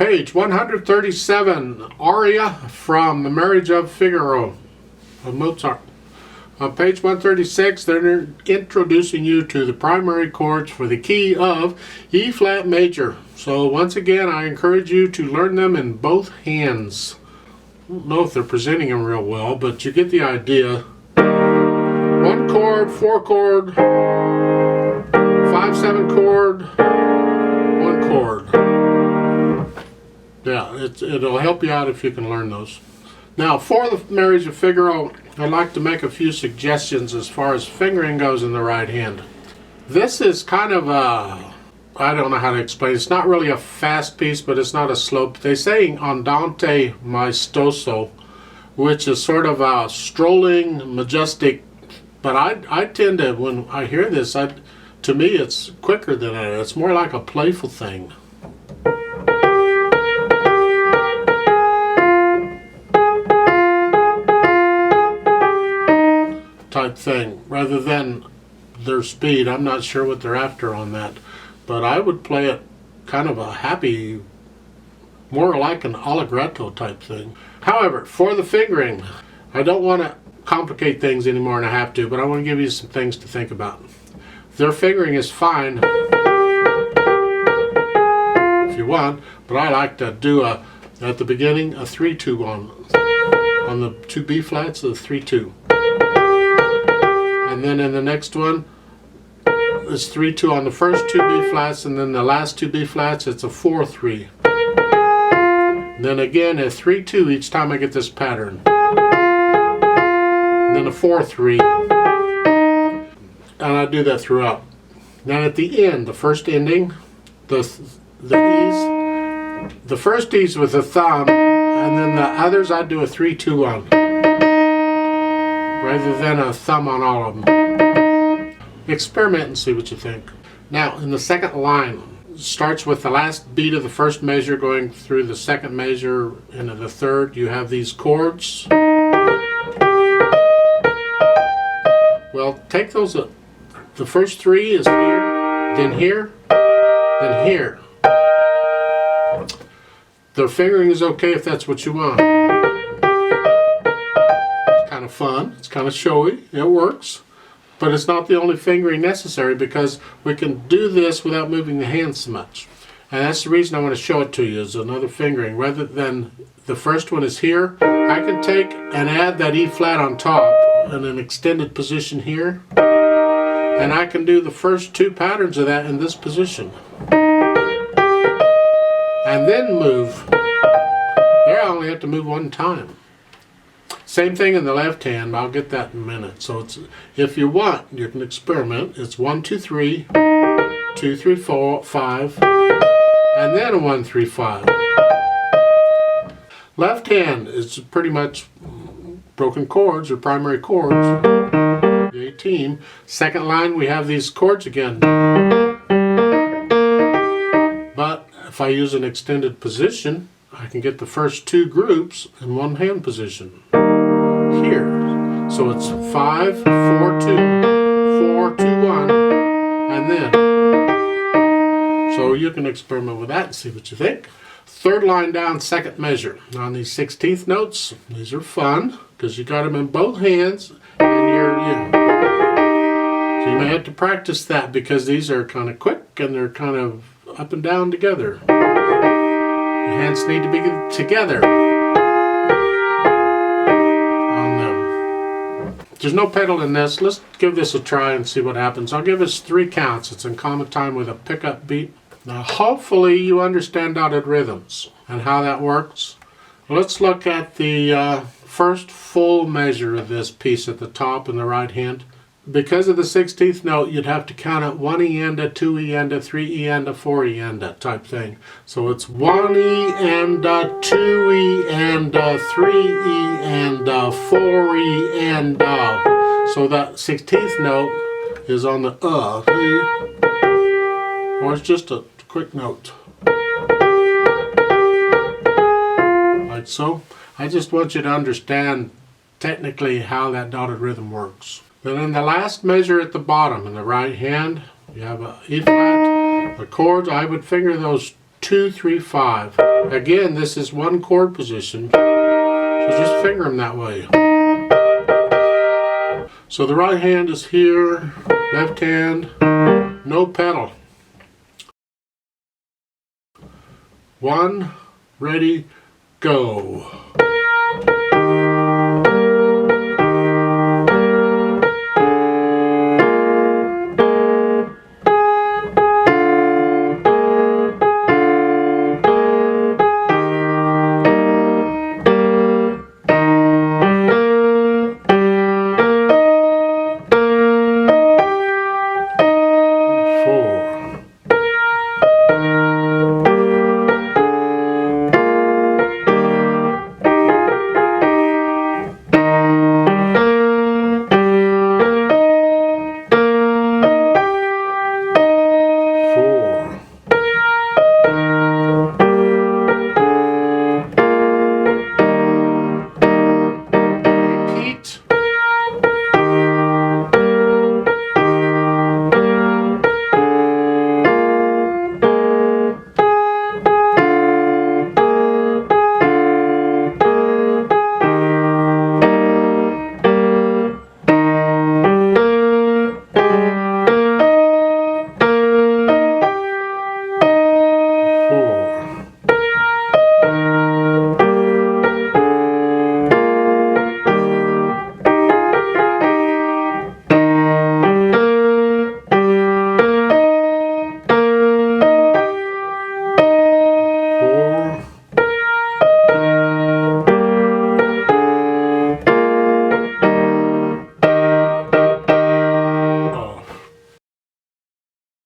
Page 137, Aria from the Marriage of Figaro of Mozart. On page 136, they're introducing you to the primary chords for the key of E flat major. So once again, I encourage you to learn them in both hands. I don't know if they're presenting them real well, but you get the idea. 1 chord, 4 chord, 5/7 chord, 1 chord. Yeah, it'll help you out if you can learn those. Now, for the Marriage of Figaro, I'd like to make a few suggestions as far as fingering goes in the right hand. This is kind of a, I don't know how to explain it. It's not really a fast piece, but it's not a slow. They say andante maestoso, which is sort of a strolling, majestic, but I tend to, when I hear this, to me it's quicker than that. It's more like a playful thing. Type thing, rather than their speed. I'm not sure what they're after on that, but I would play it kind of a happy, more like an allegretto type thing. However, for the fingering, I don't want to complicate things anymore than I have to, but I want to give you some things to think about. Their fingering is fine if you want, but I like to do at the beginning a 3-2 on the 2 B flats, a 3-2. And then in the next one, it's 3-2 on the first 2 B flats, and then the last 2 B flats, it's a 4-3. Then again, a 3-2 each time I get this pattern. And then a 4-3. And I do that throughout. Now at the end, the first ending, the E's, the first E's with a thumb, and then the others I do a 3-2 on, rather than a thumb on all of them. Experiment and see what you think. Now, in the second line, it starts with the last beat of the first measure going through the second measure into the third. You have these chords. Well, take those, the first 3 is here, then here, then here. The fingering is okay if that's what you want. Kind of fun, it's kind of showy, it works, but it's not the only fingering necessary, because we can do this without moving the hands so much. And that's the reason I want to show it to you, is another fingering. Rather than the first one is here, I can take and add that E flat on top in an extended position here, and I can do the first 2 patterns of that in this position, and then move. There I only have to move 1 time. Same thing in the left hand. I'll get that in a minute. So it's, if you want, you can experiment. It's 1, 2, 3, 2, 3, 4, 5, and then a 1, 3, 5. Left hand is pretty much broken chords or primary chords. The 18. Second line, we have these chords again. But if I use an extended position, I can get the first 2 groups in 1 hand position. Here. So it's 5, 4, 2, 4, 2, 1, and then. So you can experiment with that and see what you think. Third line down, second measure. On these 16th notes, these are fun because you got them in both hands, and so you may have to practice that, because these are kind of quick and they're kind of up and down together. Your hands need to be together. There's no pedal in this. Let's give this a try and see what happens. I'll give us 3 counts. It's in common time with a pickup beat. Now hopefully you understand dotted rhythms and how that works. Let's look at the first full measure of this piece at the top in the right hand. Because of the 16th note, you'd have to count it 1 E and a 2 E and a 3 E and a 4 E and a type thing. So it's 1 E and a 2 E and a 3 E and a 4 E and a. So that 16th note is on the or it's just a quick note. Like so. I just want you to understand technically how that dotted rhythm works. Then in the last measure at the bottom in the right hand, you have a E flat, the chords. I would finger those 2, 3, 5. Again, this is one chord position, so just finger them that way. So the right hand is here, left hand, no pedal. 1, ready, go.